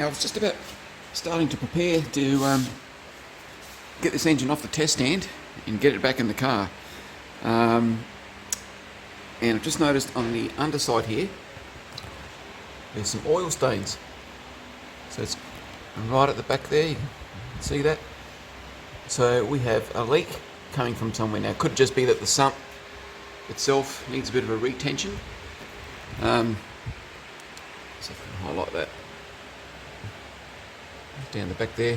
Now I was just about starting to prepare to get this engine off the test stand and get it back in the car. And I've just noticed on the underside here, there's some oil stains. So it's right at the back there, you can see that. So we have a leak coming from somewhere. Now it could just be that the sump itself needs a bit of a retension. So if I can highlight that down the back there.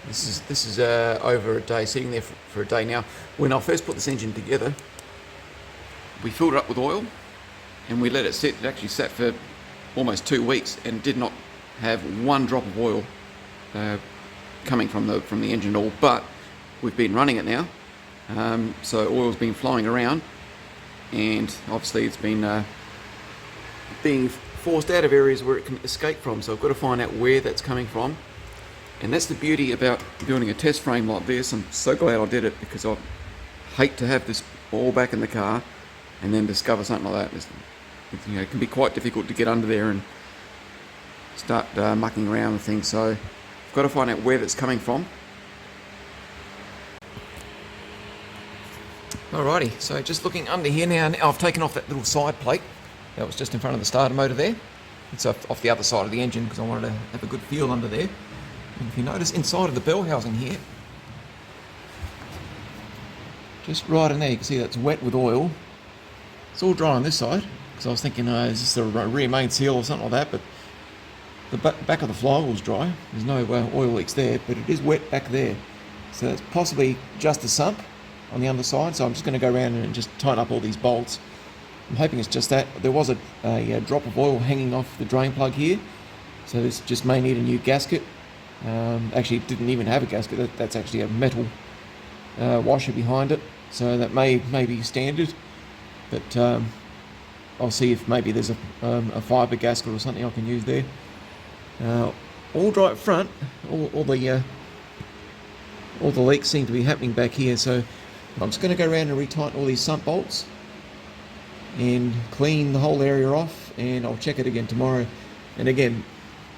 This is over a day, sitting there for a day now. When I first put this engine together, we filled it up with oil and we let it sit. It actually sat for almost 2 weeks and did not have one drop of oil coming from the engine at all. But we've been running it now, so oil's been flowing around, and obviously it's been being forced out of areas where it can escape from. So I've got to find out where that's coming from. And that's the beauty about building a test frame like this. I'm so glad I did it, because I hate to have this all back in the car and then discover something like that. It can be quite difficult to get under there and start mucking around with things. So I've got to find out where that's coming from. Alrighty, so just looking under here now, I've taken off that little side plate that was just in front of the starter motor there. It's off the other side of the engine because I wanted to have a good feel under there. And if you notice inside of the bell housing here, just right in there, you can see that's wet with oil. It's all dry on this side, because I was thinking, is this a rear main seal or something like that? But the back of the flywheel's dry. There's no oil leaks there, but it is wet back there. So it's possibly just a sump on the underside. So I'm just going to go around and just tighten up all these bolts. I'm hoping it's just that. There was a drop of oil hanging off the drain plug here, so this just may need a new gasket. Actually, it didn't even have a gasket. That's actually a metal washer behind it, so that may be standard. But I'll see if maybe there's a fibre gasket or something I can use there. All dry up front. All the leaks seem to be happening back here, so I'm just going to go around and retighten all these sump bolts and clean the whole area off, and I'll check it again tomorrow. And again,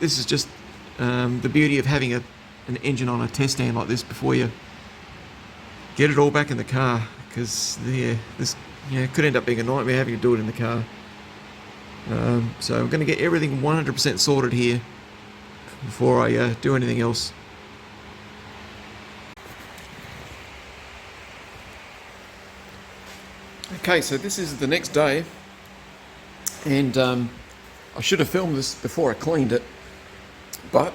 this is just the beauty of having an engine on a test stand like this before you get it all back in the car, because this could end up being a nightmare having to do it in the car. So I'm going to get everything 100% sorted here before I do anything else. Okay, so this is the next day, and I should have filmed this before I cleaned it, but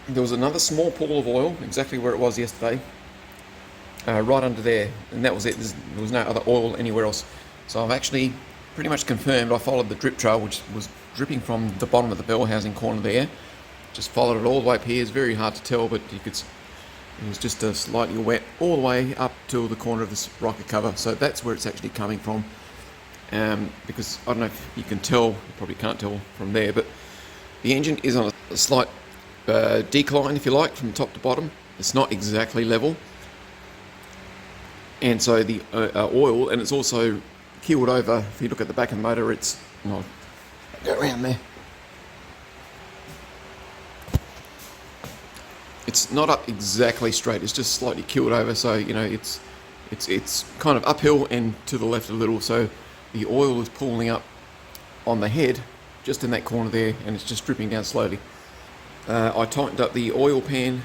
there was another small pool of oil exactly where it was yesterday, right under there, and that was it. There was no other oil anywhere else. So I've actually pretty much confirmed. I followed the drip trail, which was dripping from the bottom of the bell housing corner there. Just followed it all the way up here. It's very hard to tell, but it was just slightly wet all the way up to the corner of this rocker cover. So that's where it's actually coming from. Because I don't know if you can tell, you probably can't tell from there, but the engine is on a slight decline, if you like, from top to bottom. It's not exactly level. And so the oil, and it's also keeled over. If you look at the back of the motor, it's, I'll go around there. It's not up exactly straight, it's just slightly keeled over, so it's kind of uphill and to the left a little, so the oil is pooling up on the head just in that corner there, and it's just dripping down slowly. I tightened up the oil pan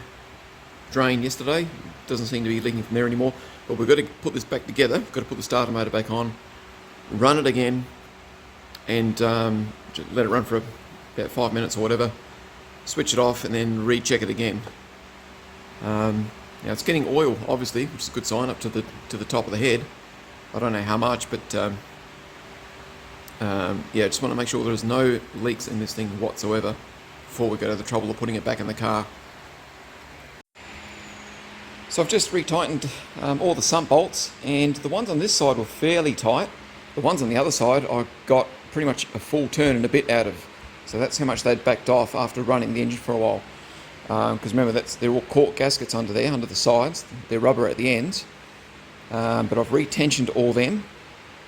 drain yesterday. Doesn't seem to be leaking from there anymore, but we've got to put this back together. We've got to put the starter motor back on, run it again, and let it run for about 5 minutes or whatever, switch it off, and then recheck it again. Now it's getting oil, obviously, which is a good sign, up to the top of the head. I don't know how much, but yeah, just want to make sure there's no leaks in this thing whatsoever before we go to the trouble of putting it back in the car. So I've just retightened all the sump bolts, and the ones on this side were fairly tight. The ones on the other side I got pretty much a full turn and a bit out of. So that's how much they'd backed off after running the engine for a while. Because remember, they're all cork gaskets under there, under the sides. They're rubber at the ends. But I've retensioned all them.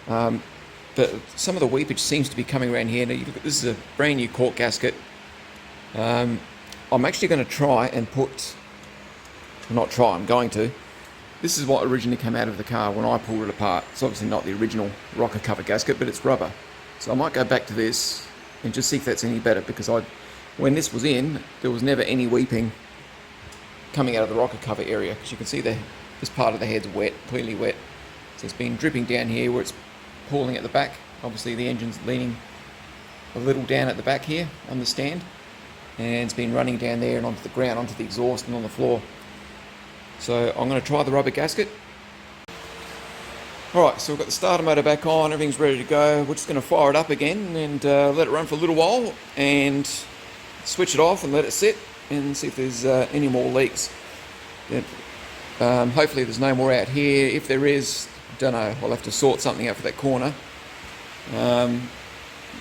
But some of the weepage seems to be coming around here. Now, this is a brand new cork gasket. I'm actually going to try and put, well, not try, I'm going to. This is what originally came out of the car when I pulled it apart. It's obviously not the original rocker cover gasket, but it's rubber. So I might go back to this and just see if that's any better, because when this was in, there was never any weeping coming out of the rocker cover area, because you can see this part of the head's wet, clearly wet. So it's been dripping down here where it's pulling at the back. Obviously the engine's leaning a little down at the back here on the stand, and it's been running down there and onto the ground, onto the exhaust and on the floor. So I'm going to try the rubber gasket. Alright, so we've got the starter motor back on, everything's ready to go. We're just going to fire it up again and let it run for a little while and switch it off and let it sit and see if there's any more leaks. Hopefully there's no more out here. If there is, don't know, I'll have to sort something out for that corner.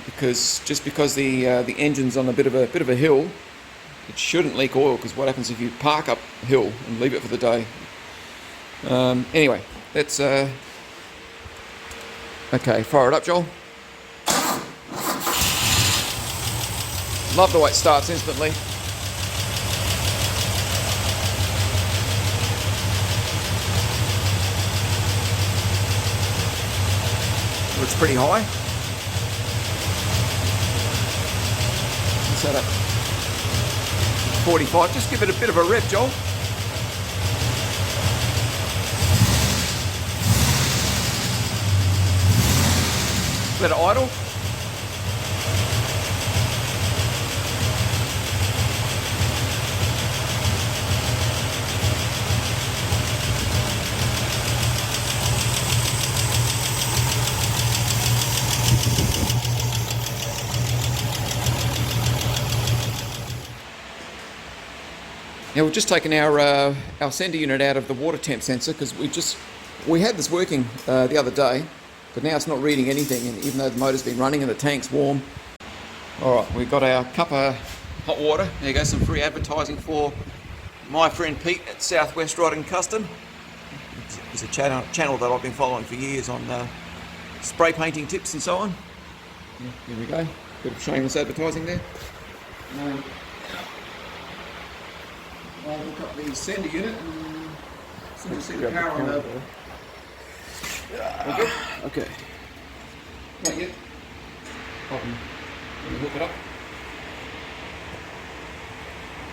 Because the engine's on a bit of a hill, it shouldn't leak oil, because what happens if you park uphill and leave it for the day? Anyway, let's okay, fire it up, Joel. Love the way it starts instantly. Looks pretty high. Set up 45, just give it a bit of a rev, Joel. Let it idle. Now we've just taken our sender unit out of the water temp sensor, because we had this working the other day, but now it's not reading anything, and even though the motor's been running and the tank's warm. Alright, we've got our cup of hot water. There goes some free advertising for my friend Pete at Southwest Rod and Custom. It's a channel that I've been following for years on spray painting tips and so on. Yeah, here we go, bit of shameless advertising there. I'll hook up the sender unit and so you see the power on the... Okay. Okay. Not yet. Let me hook it up.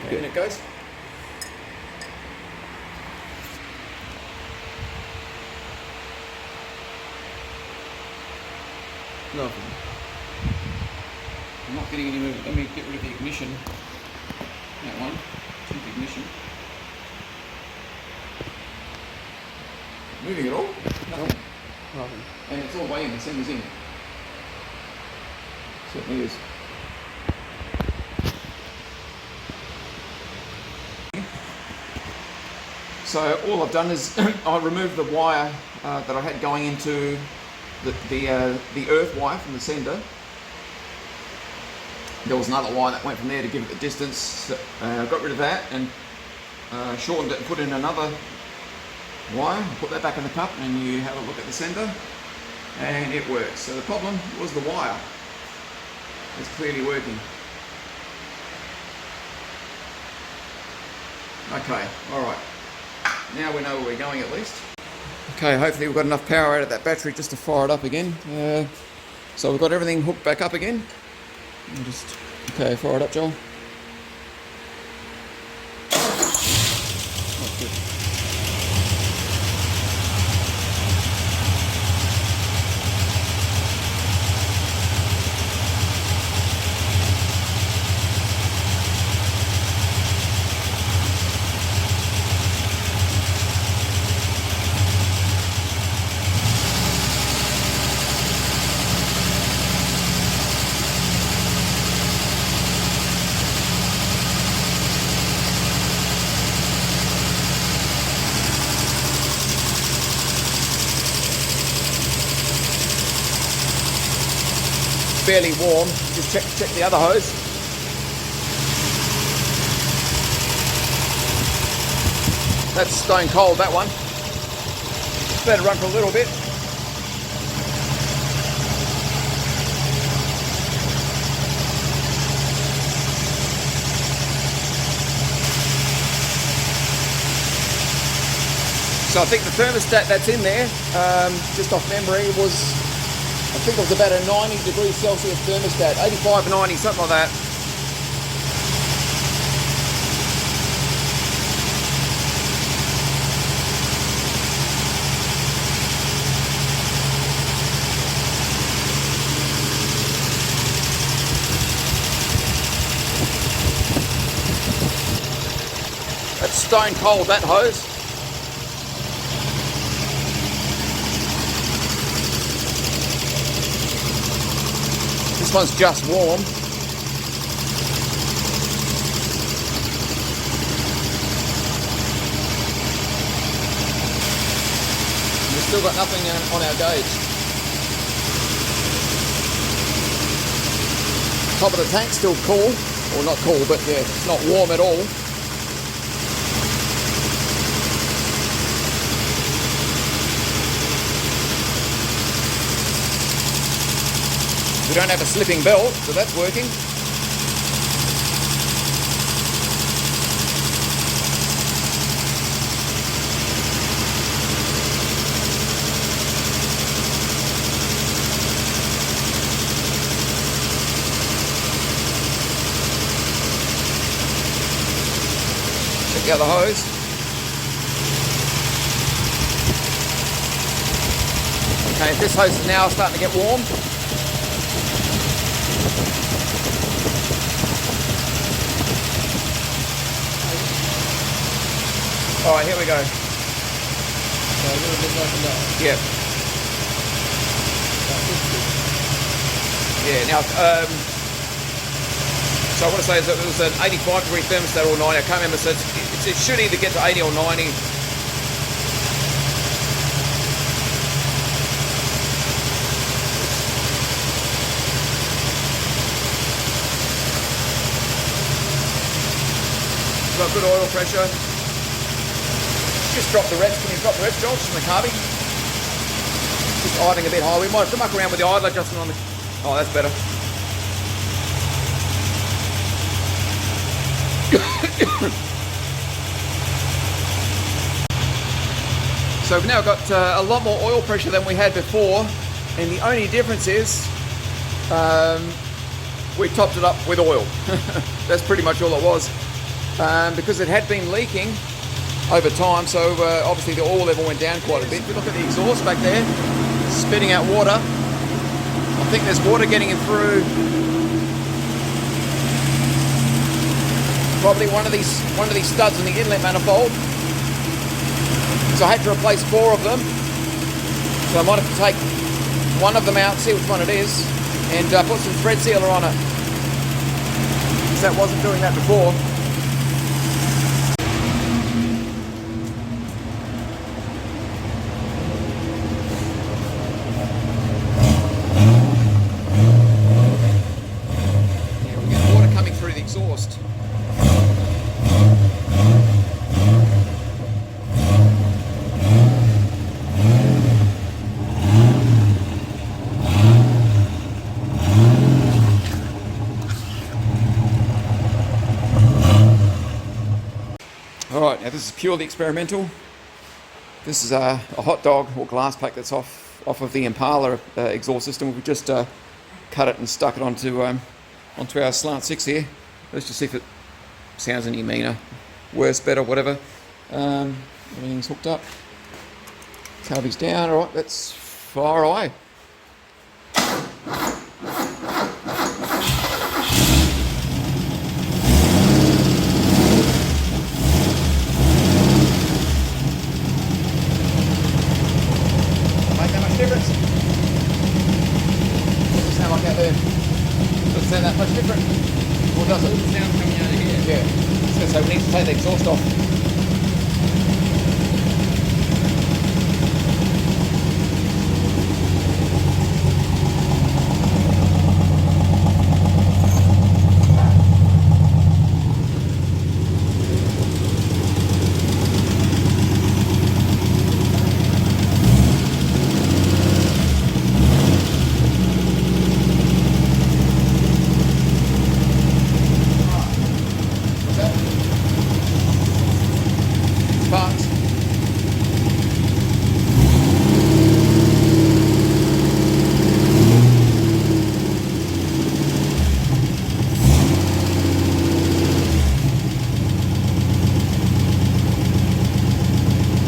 Okay, and it goes. Lovely. I'm not getting any movement. Let me get rid of the ignition. That one. Ignition. Moving at all? Nothing. Nothing. And it's all weighing, the sender's in. Certainly is. So all I've done is I removed the wire that I had going into the earth wire from the sender. There was another wire that went from there to give it the distance. So, I got rid of that and shortened it and put in another wire. Put that back in the cup and you have a look at the sender and it works. So the problem was the wire. It's clearly working. Okay, alright. Now we know where we're going at least. Okay, hopefully we've got enough power out of that battery just to fire it up again. So we've got everything hooked back up again. Okay, fire it up, Joel. That's good. Fairly warm. Just check the other hose. That's stone cold, that one. Let it run for a little bit. So I think the thermostat that's in there, just off memory, was, I think it was about a 90 degrees Celsius thermostat, 85, 90, something like that. That's stone cold, that hose. This one's just warm. We've still got nothing on our gauge. Top of the tank's still cool, or not cool, but yeah, it's not warm at all. We don't have a slipping belt, so that's working. Check the other hose. Okay, this hose is now starting to get warm. All right, here we go. So a little bit like that. Yeah. Yeah, now, so I want to say is that it was an 85 degree thermostat or 90, I can't remember, so it should either get to 80 or 90. Got good oil pressure. Just drop the revs. Can you drop the revs, Josh, from the carby? Just idling a bit high. We might have to muck around with the idler adjustment on the... Oh, that's better. So we've now got a lot more oil pressure than we had before, and the only difference is we topped it up with oil. That's pretty much all it was, because it had been leaking over time, so obviously the oil level went down quite a bit. If you look at the exhaust back there, spitting out water. I think there's water getting in through probably one of these studs in the inlet manifold. So I had to replace 4 of them. So I might have to take one of them out, see which one it is, and put some thread sealer on it, because that wasn't doing that before. Exhaust. Alright, now this is purely experimental. This is a hot dog or glass pack that's off of the Impala exhaust system. We've just cut it and stuck it onto our slant 6 here. Let's just see if it sounds any meaner, worse, better, whatever. Everything's hooked up. Carby's down. All right, let's fire away. Make that much difference? Doesn't sound like that there. Doesn't sound that much different. Or does it? All the sound coming out of here. Yeah. So we need to take the exhaust off.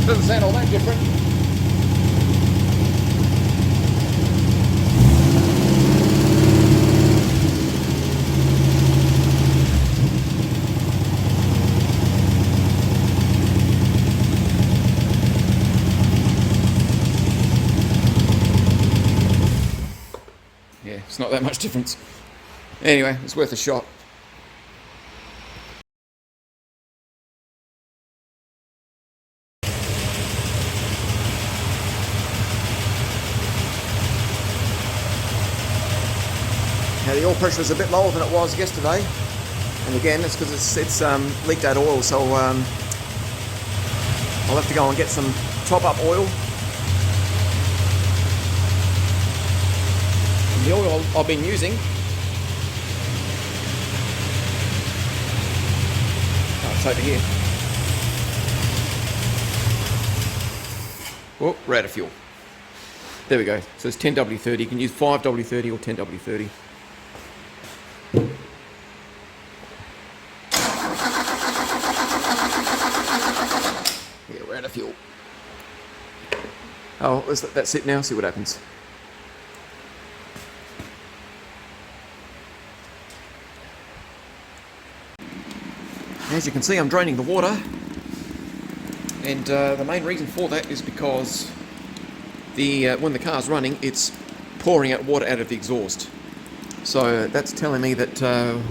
Doesn't sound all that different. Yeah, it's not that much difference. Anyway, it's worth a shot. Now the oil pressure is a bit lower than it was yesterday, and again it's because it's leaked out oil, so I'll have to go and get some top up oil. And the oil I've been using, it's over here. Oh, we're out of fuel. There we go. So it's 10W30. You can use 5W30 or 10W30. Yeah, we're out of fuel. Oh, let's let that sit now, see what happens. As you can see, I'm draining the water, and the main reason for that is because when the car's running, it's pouring out water out of the exhaust. So that's telling me that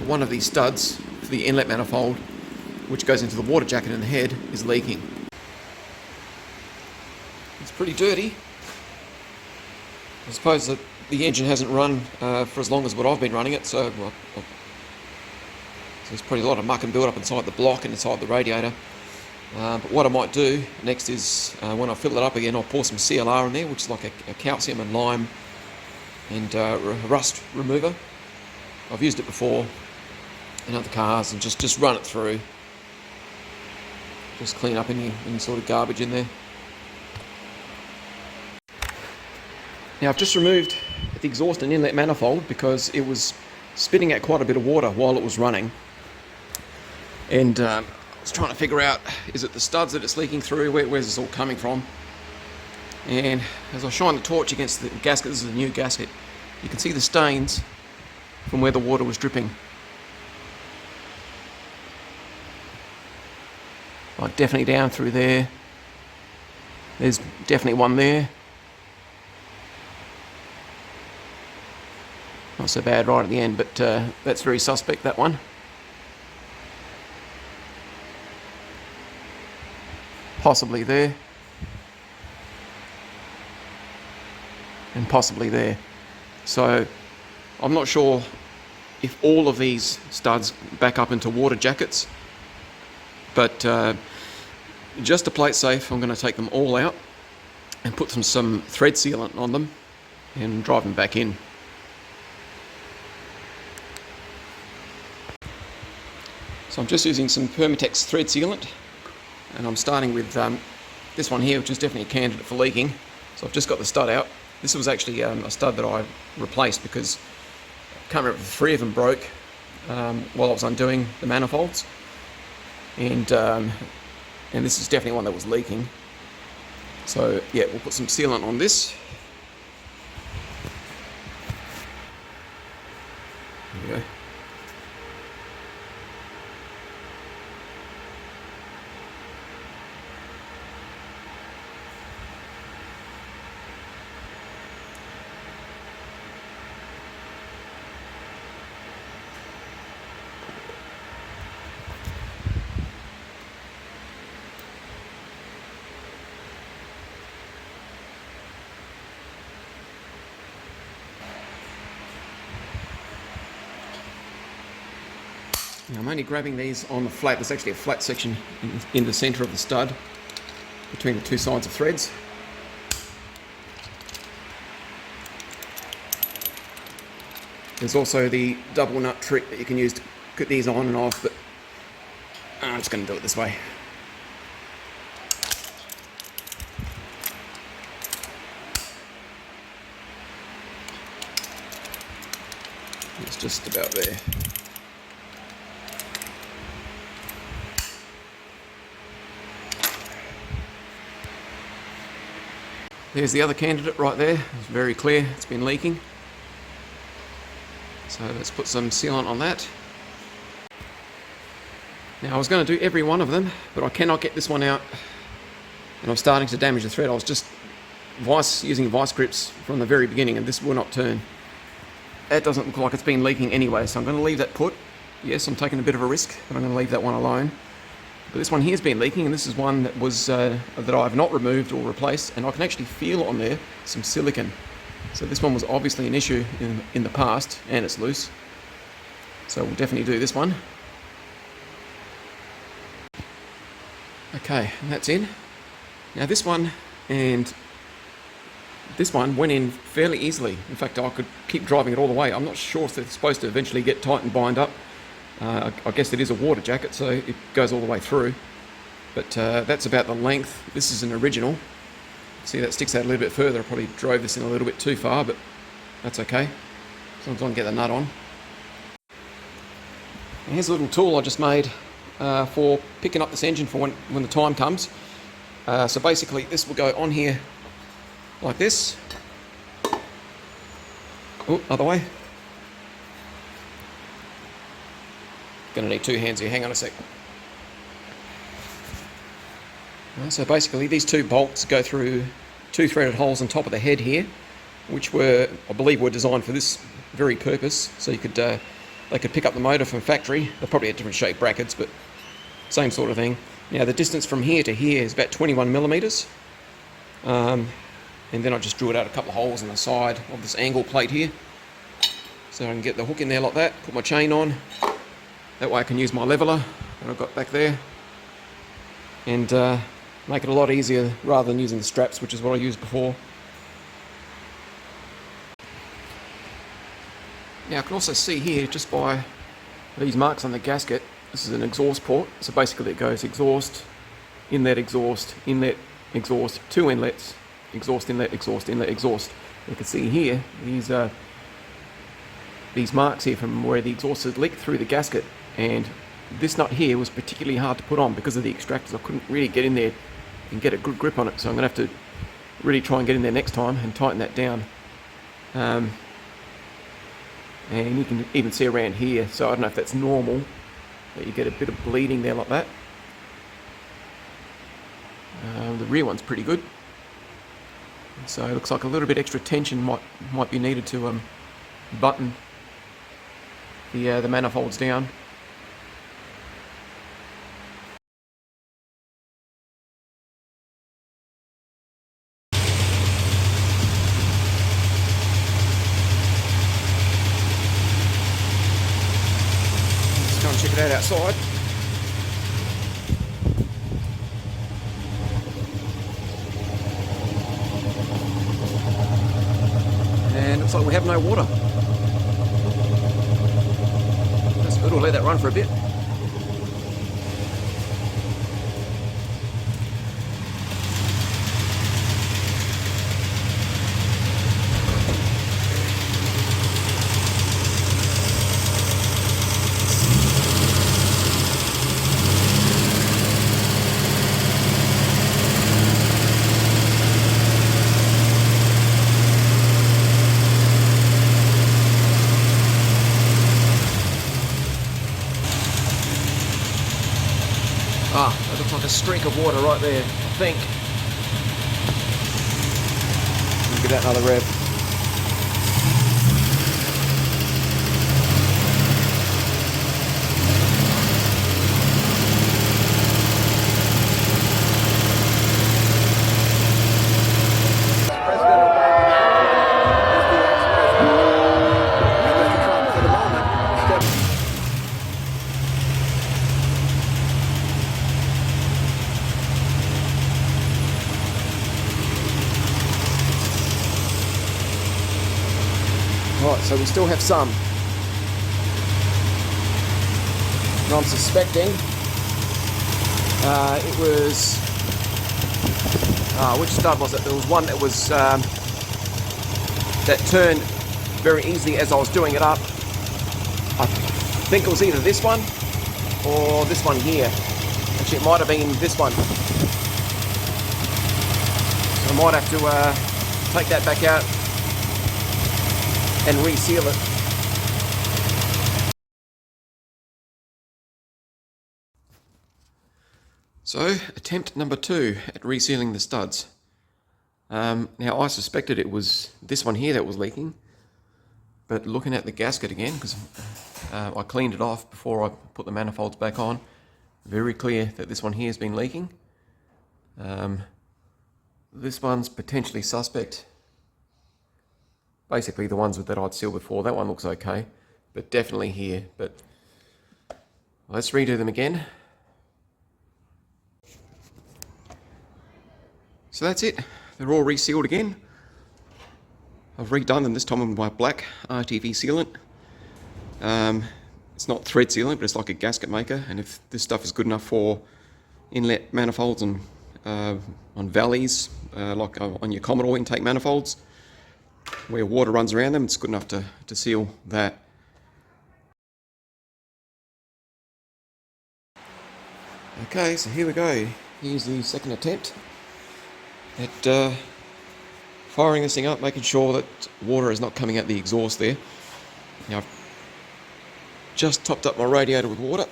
one of these studs for the inlet manifold, which goes into the water jacket in the head, is leaking. It's pretty dirty. I suppose that the engine hasn't run for as long as what I've been running it, so there's probably a lot of muck and build up inside the block and inside the radiator. But what I might do next is, when I fill it up again, I'll pour some CLR in there, which is like a calcium and lime and rust remover. I've used it before in other cars, and just run it through. Just clean up any sort of garbage in there. Now I've just removed the exhaust and inlet manifold because it was spitting out quite a bit of water while it was running. And I was trying to figure out, is it the studs that it's leaking through? Where's this all coming from? And as I shine the torch against the gasket, this is a new gasket, you can see the stains from where the water was dripping. Like definitely down through there. There's definitely one there. Not so bad right at the end, but that's very suspect, that one. Possibly there. And possibly there. So I'm not sure if all of these studs back up into water jackets, but just to play it safe, I'm going to take them all out and put some thread sealant on them and drive them back in. So I'm just using some Permatex thread sealant, and I'm starting with this one here, which is definitely a candidate for leaking. So I've just got the stud out. This was actually a stud that I replaced because I can't remember if 3 of them broke while I was undoing the manifolds, and this is definitely one that was leaking. So yeah, we'll put some sealant on this. There we go. Now I'm only grabbing these on the flat. There's actually a flat section in the centre of the stud between the two sides of threads. There's also the double nut trick that you can use to get these on and off, but I'm just going to do it this way. It's just about there. There's the other candidate right there. It's very clear it's been leaking. So let's put some sealant on that. Now I was going to do every one of them, but I cannot get this one out, and I'm starting to damage the thread. I was just using vice grips from the very beginning, and this will not turn. That doesn't look like it's been leaking anyway, so I'm going to leave that put. Yes, I'm taking a bit of a risk, but I'm going to leave that one alone. But this one here has been leaking, and this is one that was that I've not removed or replaced, and I can actually feel on there some silicone. So this one was obviously an issue in the past, and it's loose. So we'll definitely do this one. Okay, and that's in. Now this one and this one went in fairly easily. In fact, I could keep driving it all the way. I'm not sure if they're supposed to eventually get tight and bind up. I guess it is a water jacket, so it goes all the way through. But that's about the length. This is an original. See, that sticks out a little bit further. I probably drove this in a little bit too far, but that's okay. As long as I can get the nut on. And here's a little tool I just made for picking up this engine for when the time comes. So basically, this will go on here like this. Oh, other way. Gonna need two hands here, hang on a sec. So basically these two bolts go through two threaded holes on top of the head here, which I believe were designed for this very purpose. So you could, they could pick up the motor from factory. They're probably at different shaped brackets, but same sort of thing. Now the distance from here to here is about 21 millimeters. And then I just drew it out a couple of holes in the side of this angle plate here. So I can get the hook in there like that, put my chain on. That way I can use my leveler that I've got back there. And make it a lot easier rather than using the straps, which is what I used before. Now I can also see here, just by these marks on the gasket, this is an exhaust port. So basically it goes exhaust, inlet, exhaust, two inlets, exhaust, inlet, exhaust, inlet, exhaust. You can see here, these marks here from where the exhaust has leaked through the gasket. And this nut here was particularly hard to put on because of the extractors. I couldn't really get in there and get a good grip on it, so I'm going to have to really try and get in there next time and tighten that down. And you can even see around here, so I don't know if that's normal, that you get a bit of bleeding there like that. The rear one's pretty good, so it looks like a little bit extra tension might be needed to button the manifolds down. Check it out outside. And looks like we have no water. That's good, we'll let that run for a bit. That looks like a streak of water right there, I think. Give that another rev. Right, so we still have some. And I'm suspecting it was, which stud was it? There was one that was, that turned very easily as I was doing it up. I think it was either this one or this one here. Actually, it might have been this one. I might have to take that back out and reseal it. So, attempt number 2 at resealing the studs. Now I suspected it was this one here that was leaking, but looking at the gasket again, because I cleaned it off before I put the manifolds back on, very clear that this one here has been leaking. This one's potentially suspect. Basically the ones that I'd sealed before, that one looks okay, but definitely here. But let's redo them again. So that's it, they're all resealed again. I've redone them this time with my black RTV sealant. It's not thread sealant, but it's like a gasket maker, and if this stuff is good enough for inlet manifolds and on valleys, like on your Commodore intake manifolds, where water runs around them, it's good enough to seal that. Okay, so here we go. Here's the second attempt at firing this thing up, making sure that water is not coming out the exhaust there. Now I've just topped up my radiator with water.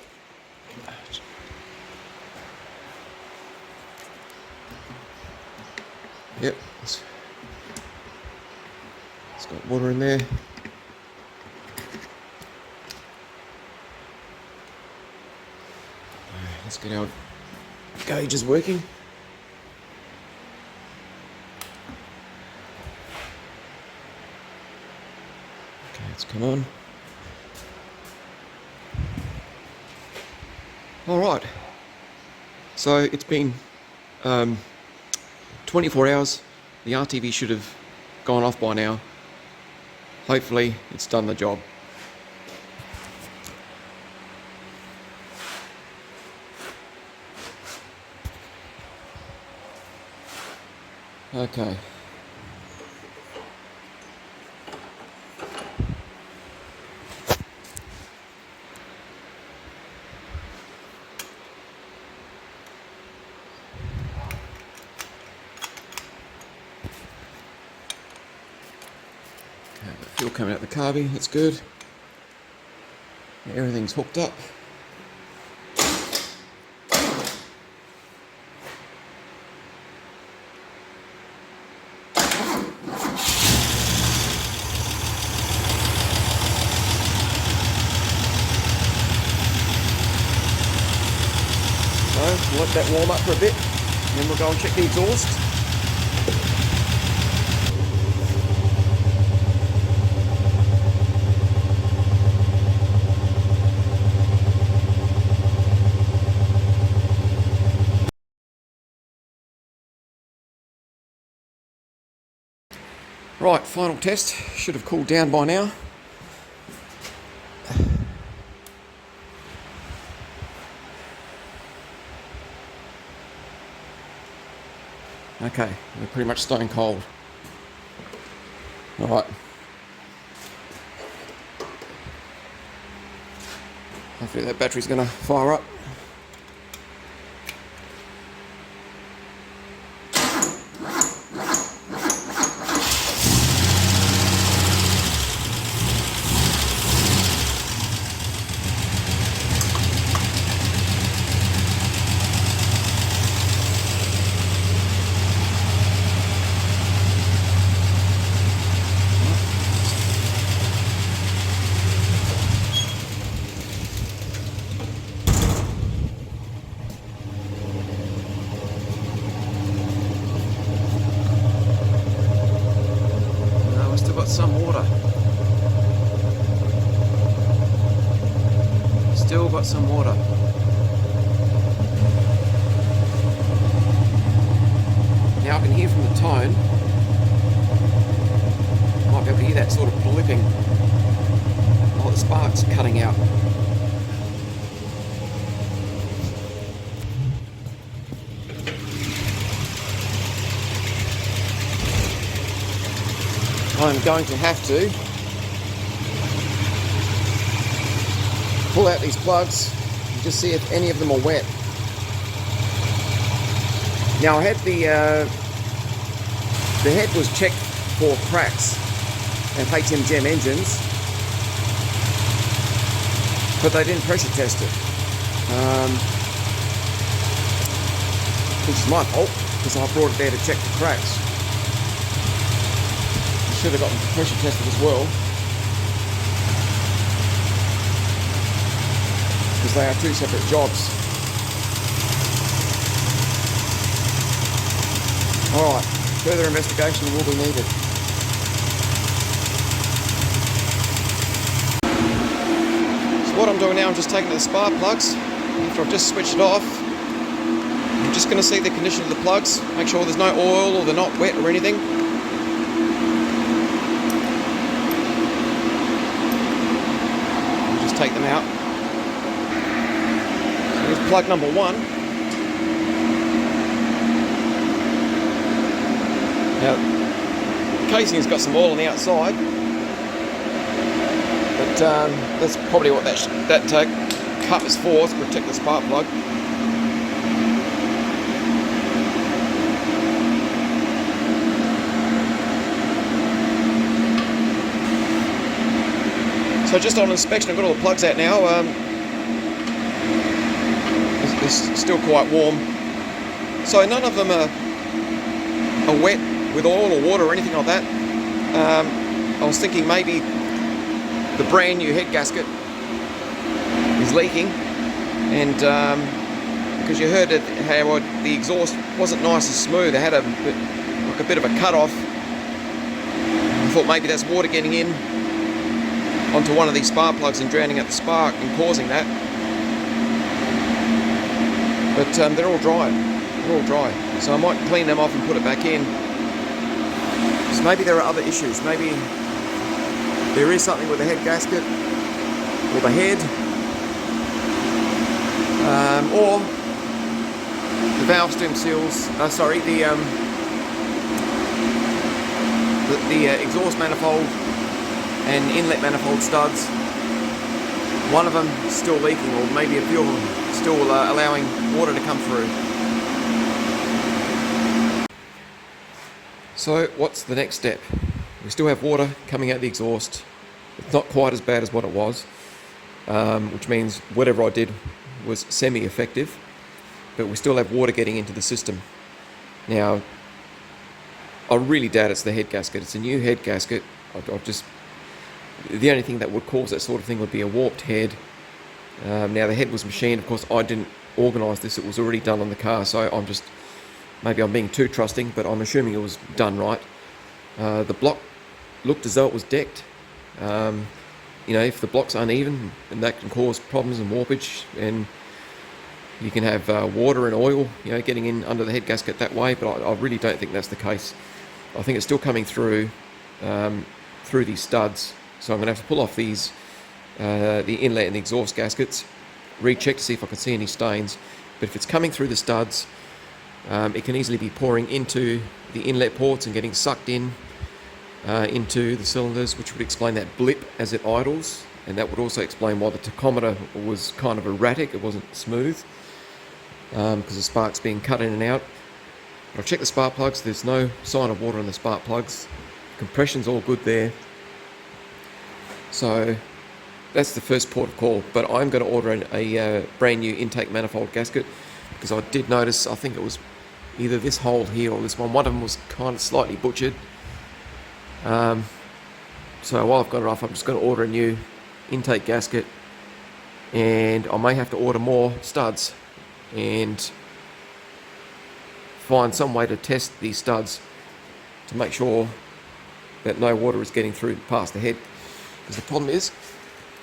Yep, it's got water in there. Let's get our gauges working. Okay, it's come on. Alright, so it's been 24 hours. The RTV should have gone off by now. Hopefully it's done the job. Okay. Fuel coming out the carby, that's good. Everything's hooked up. So we'll let that warm up for a bit, and then we'll go and check the exhaust. Right, final test. Should have cooled down by now. Okay, we're pretty much stone cold. Alright. Hopefully that battery's going to fire up. Some water. Still got some water. Now I can hear from the tone. I might be able to hear that sort of blipping. Oh, the spark's cutting out. I'm going to have to pull out these plugs and just see if any of them are wet. Now I had the The head was checked for cracks and HM Gem engines, but they didn't pressure test it. Which is my fault, because I brought it there to check the cracks. I should have gotten pressure tested as well, because they are two separate jobs. Alright, further investigation will be needed. So what I'm doing now, I'm just taking the spark plugs. After I've just switched it off, I'm just going to see the condition of the plugs, make sure there's no oil or they're not wet or anything. I'll just take them out. So here's plug number 1. Now, the casing's got some oil on the outside, but that's probably what that cup is for, to protect the spark plug. So just on inspection, I've got all the plugs out now. It's still quite warm. So none of them are wet with oil or water or anything like that. I was thinking maybe the brand new head gasket is leaking, and because you heard how the exhaust wasn't nice and smooth, it had a bit of a cut off. I thought maybe that's water getting in onto one of these spark plugs and drowning out the spark and causing that. But they're all dry. They're all dry. So I might clean them off and put it back in. So maybe there are other issues. Maybe there is something with the head gasket or the head, or the valve stem seals. The exhaust manifold and inlet manifold studs. One of them is still leaking, or maybe a few of them still allowing water to come through. So what's the next step? We still have water coming out the exhaust. It's not quite as bad as what it was, which means whatever I did was semi-effective, but we still have water getting into the system. Now, I really doubt it's the head gasket. It's a new head gasket. The only thing that would cause that sort of thing would be a warped head. Now, the head was machined. Of course, I didn't organise this. It was already done on the car, so maybe I'm being too trusting, but I'm assuming it was done right. The block looked as though it was decked. If the block's uneven, and that can cause problems and warpage, and you can have water and oil, getting in under the head gasket that way. But I really don't think that's the case. I think it's still coming through these studs. So I'm going to have to pull off these, the inlet and the exhaust gaskets, recheck to see if I can see any stains. But if it's coming through the studs, it can easily be pouring into the inlet ports and getting sucked in into the cylinders, which would explain that blip as it idles, and that would also explain why the tachometer was kind of erratic. It wasn't smooth because the spark's being cut in and out. But I've checked the spark plugs. There's no sign of water in the spark plugs. Compression's all good there. So that's the first port of call. But I'm going to order a brand new intake manifold gasket, because I did notice, I think it was either this hole here or this one. One of them was kind of slightly butchered. So while I've got it off, I'm just going to order a new intake gasket, and I may have to order more studs and find some way to test these studs to make sure that no water is getting through past the head. Because the problem is,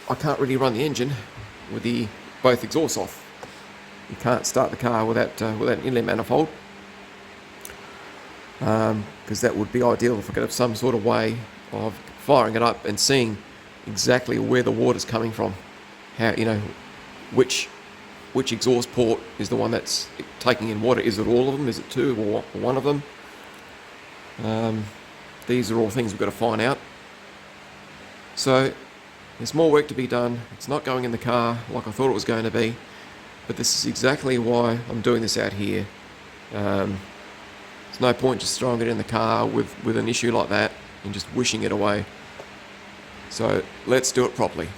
I can't really run the engine with both exhausts off. You can't start the car without an inlet manifold, because that would be ideal if I could have some sort of way of firing it up and seeing exactly where the water's coming from. How, which exhaust port is the one that's taking in water? Is it all of them? Is it two or one of them? These are all things we've got to find out. So there's more work to be done. It's not going in the car like I thought it was going to be, but this is exactly why I'm doing this out here. There's no point just throwing it in the car with an issue like that and just wishing it away. So let's do it properly.